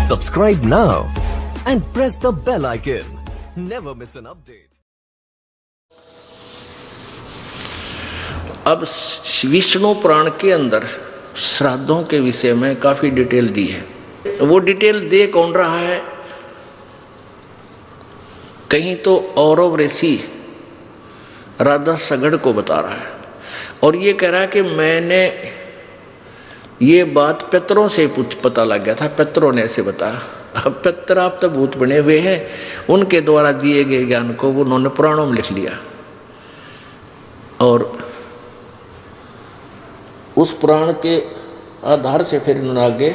Subscribe now and press the bell icon. Never miss an update. अब विष्णु पुराण के अंदर श्राद्धों के विषय में काफी डिटेल दी है। वो डिटेल दे कौन रहा है? कहीं तो औरव ऋषि राधा सगड़ को बता रहा है और ये कह रहा है कि मैंने ये बात पितरों से पता लग गया था, पितरों ने ऐसे बताया। अब पितर आप तो भूत बने हुए हैं, उनके द्वारा दिए गए ज्ञान को उन्होंने पुराणों में लिख लिया और उस पुराण के आधार से फिर उन्होंने आगे।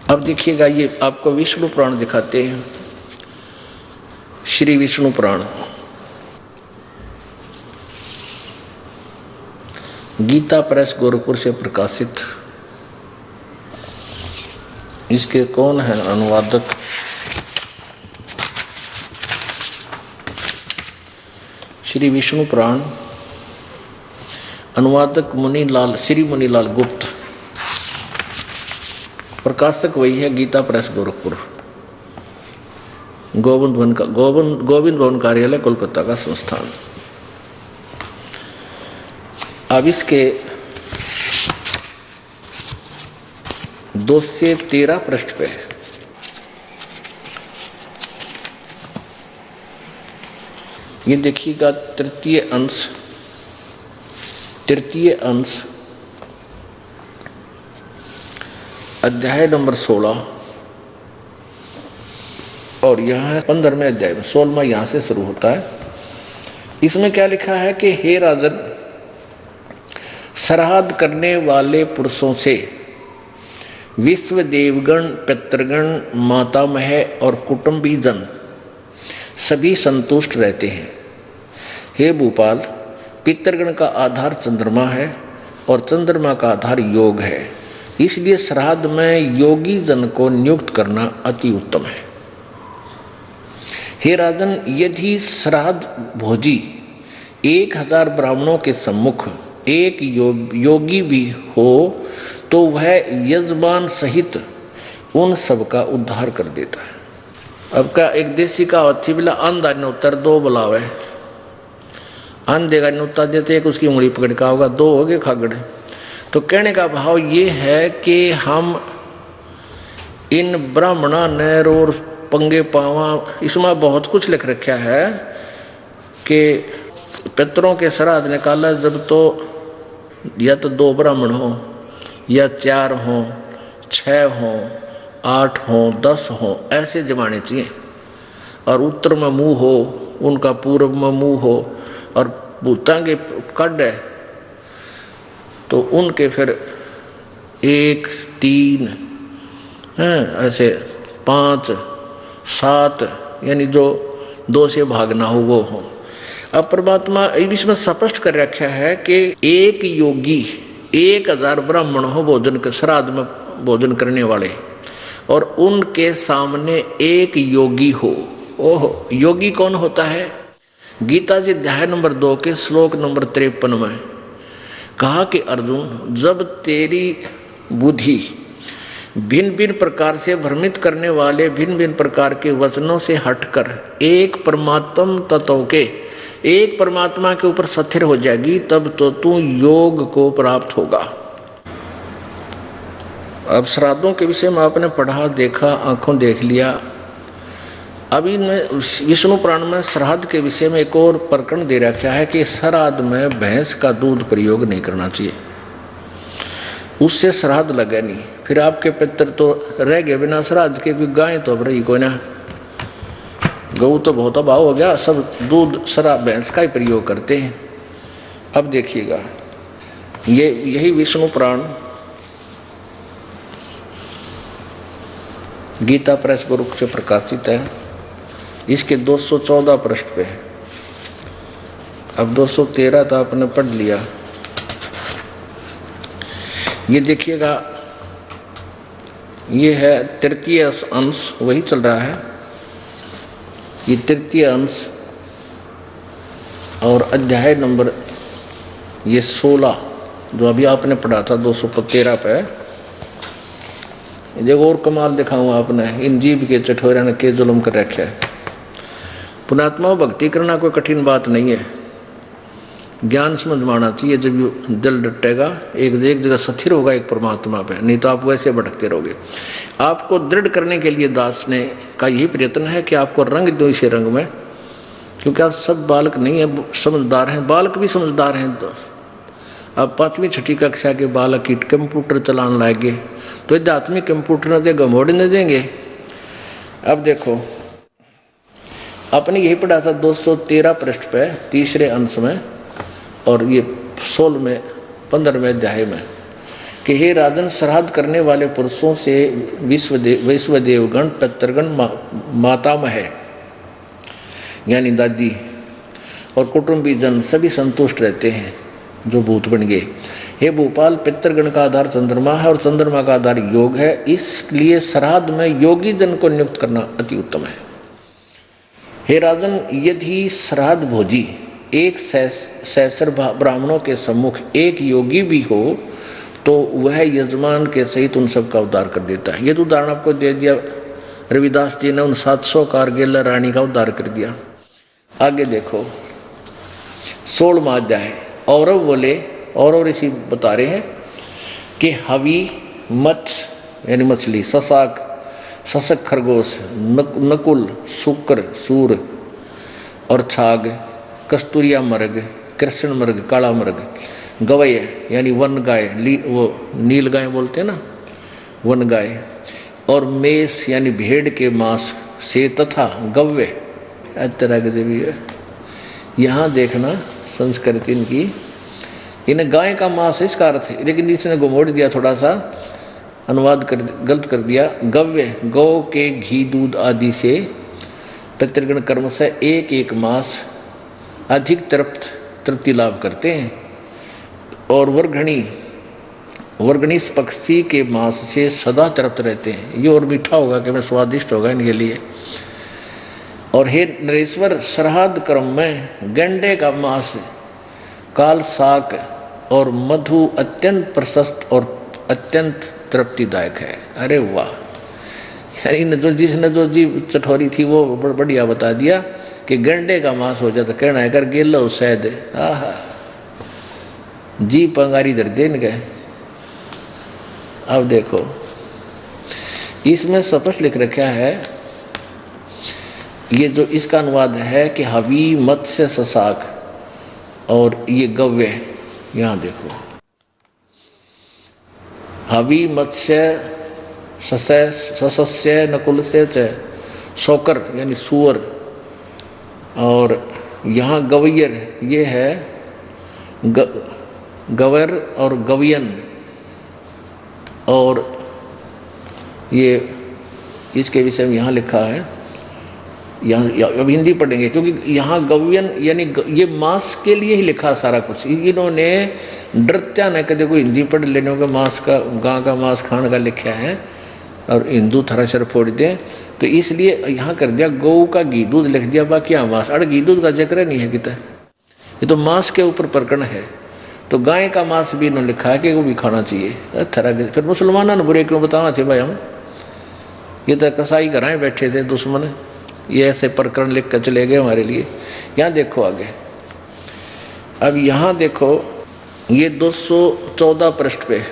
अब देखिएगा, ये आपको विष्णु पुराण दिखाते हैं। श्री विष्णु पुराण गीता प्रेस गोरखपुर से प्रकाशित। इसके कौन है अनुवादक? श्री विष्णु पुराण अनुवादक मुनीलाल, श्री मुनीलाल गुप्त। प्रकाशक वही है, गीता प्रेस गोरखपुर, गोविंद भवन कार्यालय कोलकाता का संस्थान। अब इसके 213 पृष्ठ पे ये देखिएगा, तृतीय अंश अध्याय नंबर 16 और यहाँ है 15वें अध्याय में 16वां यहाँ से शुरू होता है। इसमें क्या लिखा है कि हे राजन, श्राद्ध करने वाले पुरुषों से विश्व देवगण, पितृगण, मातामह और कुटुंबी जन सभी संतुष्ट रहते हैं। हे भूपाल, पितृगण का आधार चंद्रमा है और चंद्रमा का आधार योग है, इसलिए श्राद्ध में योगी जन को नियुक्त करना अति उत्तम है। हे राजन, यदि श्राद्ध भोजी 1000 ब्राह्मणों के सम्मुख एक योगी भी हो तो वह यजमान सहित उन सब का उद्धार कर देता है। अब का एक देसी कहावत थी, बोला अंधा नोतर दो बुलावे। अंधे का नोता देते एक उसकी उंगली पकड़ का होगा, दो हो गए खागड़। तो कहने का भाव ये है कि हम इन ब्राह्मणा नैर और पंगे पावा, इसमें बहुत कुछ लिख रखा है कि पितरों के श्राद्ध निकाला जब तो या तो 2 ब्राह्मण हो या 4 हो, 6 हो, 8 हो, 10 हो, ऐसे जमाने चाहिए। और उत्तर में मुंह हो, उनका पूर्व में मुंह हो और भूतांगे कड है तो उनके फिर 1, 3 ऐसे 5, 7 यानी जो 2 से भागना हो वो हो। अब परमात्मा इसमें स्पष्ट कर रखा है कि एक योगी 1000 ब्राह्मण हो भोजन के श्राद्ध में भोजन करने वाले और उनके सामने एक योगी हो। ओहो, योगी कौन होता है? गीता जी अध्याय नंबर 2 के श्लोक नंबर 53 में कहा कि अर्जुन, जब तेरी बुद्धि भिन्न भिन्न प्रकार से भ्रमित करने वाले भिन्न भिन्न प्रकार के वचनों से हटकर एक परमात्म तत्व के, एक परमात्मा के ऊपर स्थिर हो जाएगी, तब तो तू योग को प्राप्त होगा। अब श्राद्धों के विषय में आपने पढ़ा, देखा, आंखों देख लिया। अभी विष्णु पुराण में श्राद्ध के विषय में एक और प्रकरण दे रखा है कि श्राद्ध में भैंस का दूध प्रयोग नहीं करना चाहिए, उससे श्राद्ध लगे नहीं। फिर आपके पितर तो रह गए बिना श्राद्ध के, कोई गाय तो अब रही कोई ना, गऊ तो बहुत अभाव हो गया, सब दूध श्राद्ध भैंस का ही प्रयोग करते हैं। अब देखिएगा, यही विष्णु पुराण गीता प्रेस गोरखपुर से प्रकाशित है। इसके 214 पृष्ठ पे है। अब 213 तो आपने पढ़ लिया। ये देखिएगा, ये है तृतीय अंश, वही चल रहा है। ये तृतीय अंश और अध्याय नंबर ये 16 जो अभी आपने पढ़ा था 213 पे, जब और कमाल दिखाऊँ आपने, इन जीव के चठोरे ने के जुल्म कर रखे है। पुणात्मा भक्ति करना कोई कठिन बात नहीं है, ज्ञान समझ में आना चाहिए। जब ये दिल डटेगा, एक जगह स्थिर होगा एक परमात्मा पे, नहीं तो आप वैसे भटकते रहोगे। आपको दृढ़ करने के लिए दास ने का यही प्रयत्न है कि आपको रंग दो इसे रंग में, क्योंकि आप सब बालक नहीं है, समझदार हैं, बालक भी समझदार हैं। तो अब 5वीं 6ठी कक्षा के बालक की कंप्यूटर चलाने लाएंगे तो आध्यात्मिक कंप्यूटर न देगा, मोड़ न देंगे। अब देखो, आपने यही पढ़ा था 213 पृष्ठ पे तीसरे अंश में और ये 16वें 15वें अध्याय में कि हे राजन, श्राद्ध करने वाले पुरुषों से विश्वदेवगण, पितृगण, मातामह यानी दादी और कुटुंबी जन सभी संतुष्ट रहते हैं जो भूत बन गए। हे भोपाल, पितृगण का आधार चंद्रमा है और चंद्रमा का आधार योग है, इसलिए श्राद्ध में योगी जन को नियुक्त करना अति उत्तम है। हे राजन, यदि श्राद्ध भोजी एक सहस्र ब्राह्मणों के सम्मुख एक योगी भी हो तो वह यजमान के सहित उन सब का उद्धार कर देता है। ये तो उदाहरण आपको दे दिया रविदास जी ने, उन 700 कारगिल रानी का उद्धार कर दिया। आगे देखो 16वां अध्याय। और बोले और इसी बता रहे हैं कि हवी, मत्स्य यानी मछली, ससाक, सशक खरगोश, नकुल, शुक्र, सूर और छाग, कस्तूरिया मृग, कृष्ण मृग, काला मृग, गवय यानी वन गाय, वो नील गाय बोलते हैं ना, वन गाय, और मेष यानी भेड़ के मांस से, तथा गव्य तरह के भी है। यहाँ देखना संस्कृति इनकी, इन्हें गाय का मांस इसका अर्थ है, लेकिन इसने घुमोड़ दिया, थोड़ा सा अनुवाद कर गलत कर दिया। गव्य गौ के घी दूध आदि से पितृगण कर्म से एक एक मास अधिक तृप्ति लाभ करते हैं, और वर्गणी पक्षी के मांस से सदा तृप्त रहते हैं। ये और मीठा होगा कि मैं स्वादिष्ट होगा इनके लिए। और हे नरेश्वर, श्राद्ध कर्म में गंडे का मांस, काल साक और मधु अत्यंत प्रशस्त और अत्यंत तृप्तिदायक है। अरे वाह, यानी जो जिसने जो जी चठोरी थी वो बढ़िया बता दिया कि गंडे का मांस हो जाता, कहना है कर गेलो शायद, आहा जी पंगारी धर दे इनके। अब देखो इसमें स्पष्ट लिख रखा है, ये जो इसका अनुवाद है कि हवी, मत्स्य, ससाक और ये गव्य। यहाँ देखो हवी, मत्स्य, सस्य, नकुल से शोकर यानी सुअर, और यहाँ गवैयर ये है गवर और गवियन, और ये इसके विषय में यहाँ लिखा है। यहाँ अब हिंदी पढ़ेंगे क्योंकि यहाँ गवियन यानी ये मांस के लिए ही लिखा सारा कुछ। इन्होंने डरत्या न कदे कोई हिंदी पढ़ लेने का मांस का, गां का मांस खाने का लिखा है और हिंदू थराशर फोड़ दें, तो इसलिए यहाँ कर दिया गौ का घी दूध लिख दिया, बाकी यहाँ मांस। अरे घी दूध का जिक्र नहीं है कितना, ये तो मांस के ऊपर प्रकरण है। तो गाय का मांस भी इन्होंने लिखा है कि वो भी खाना चाहिए। थरा फिर मुसलमानों ने बुरे क्यों बताना थे भाई हम, ये तो कसाई घराए बैठे थे दुश्मन, ये ऐसे प्रकरण लिख कर चले गए हमारे लिए। यहाँ देखो आगे, अब यहाँ देखो ये 214 पृष्ठ पे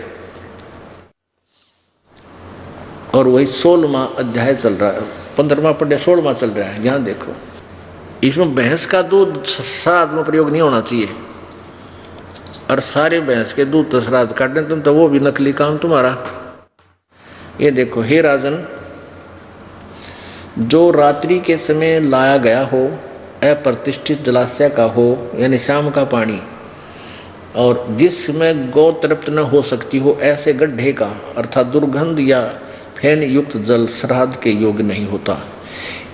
और वही 16वां अध्याय चल रहा है, 15वां पढ़े 16वां चल रहा है। यहाँ देखो इसमें भैंस का दूध श्राद्ध में प्रयोग नहीं होना चाहिए, और सारे भैंस के दूध तो श्राद्ध काटने तुम तो वो भी नकली काम तुम्हारा। ये देखो हे राजन, जो रात्रि के समय लाया गया हो, अप्रतिष्ठित जलाशय का हो यानी शाम का पानी, और जिसमें गौ तृप्त न हो सकती हो ऐसे गड्ढे का अर्थात दुर्गंध या फैन युक्त जल श्राद्ध के योग्य नहीं होता।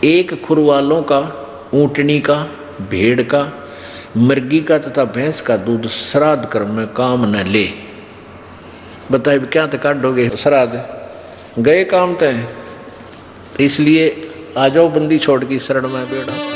एक खुरवालों का, ऊँटनी का, भेड़ का, मुर्गी का तथा भैंस का दूध श्राद्ध कर्म में काम न ले। बताए क्या तो काटोगे श्राद्ध, गए काम तय, इसलिए आ जाओ बंदी छोड़ की शरण में बेड़ा।